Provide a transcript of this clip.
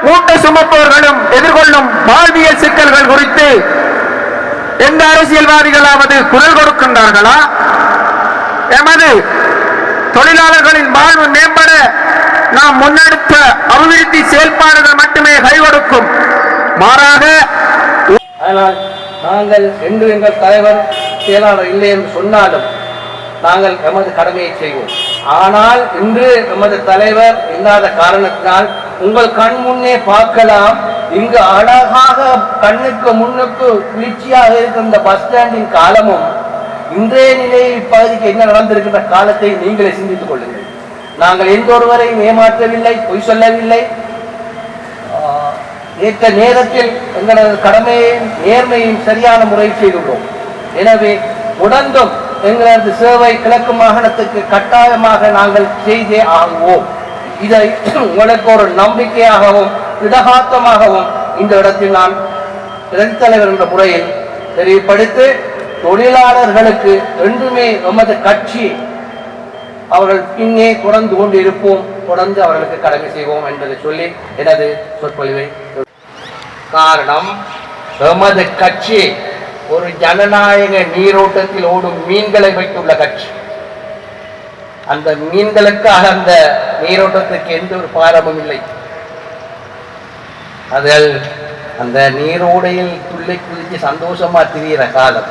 மூட்டை சுமப்பவர்களும் எதிர்கொள்ளும் வாழ்வியல் சிக்கல்கள் குறித்து எந்த அரசியல்வாதிகளாவது குரல் கொடுக்கின்றார்களா? எமது தொழிலாளர்களின் வாழ்வு மேம்பட நாம் முன்னெடுத்த அபிவிருத்தி செயல்பாடுகள் மட்டுமே கை கொடுக்கும். மாறாக ஆனால் நாங்கள் என்று எங்கள் தலைவர் செயலாளர் இல்லை என்று சொன்னாலும் நாங்கள் எமது கடமையை செய்வோம். ஆனால் இன்று எமது தலைவர் இல்லாத காரணத்தினால் உங்கள் கண் முன்னே பார்க்கலாம், இங்கு அழகாக கண்ணுக்கு முன்னுக்கு குளிர்ச்சியாக இருக்கின்ற பஸ் ஸ்டாண்டின் காலமும் இன்றைய நிலையில் இப்பகுதிக்கு என்ன நடந்திருக்கின்ற காலத்தை நீங்களே சிந்தித்துக் கொள்ளுங்கள். நாங்கள் எந்த ஒருவரையும் ஏமாற்றவில்லை, பொய் சொல்லவில்லை. ஏற்ற நேரத்தில் எங்களது கடமையையும் நேர்மையும் சரியான முறையில் செய்துள்ளோம். எனவே உடந்தும் எங்களது சேவை கிழக்கு மாகாணத்துக்கு கட்டாயமாக நாங்கள் செய்தே ஆகுவோம். இதை உங்களுக்கு ஒரு நம்பிக்கையாகவும் இடகாத்தமாகவும் இந்த இடத்தில் நான் தலைவர் என்ற முறையில் தெரியப்படுத்தி தொழிலாளர்களுக்கு என்றுமே எமது கட்சி அவர்கள் பின்னே தொடர்ந்து கொண்டு இருப்போம், தொடர்ந்து அவர்களுக்கு கடமை செய்வோம் என்பதை சொல்லி எனது சொற்பொழிவை. காரணம், எமது கட்சி ஒரு ஜனநாயக நீரோட்டத்தில் ஓடும் மீன்களை வைத்துள்ள கட்சி. அந்த மீன்களுக்காக அந்த நீரோட்டத்துக்கு எந்த ஒரு பாரமும் இல்லை. அதில் அந்த நீரோடையில் துள்ளி குளித்து சந்தோஷமா திரிகிற காலம்.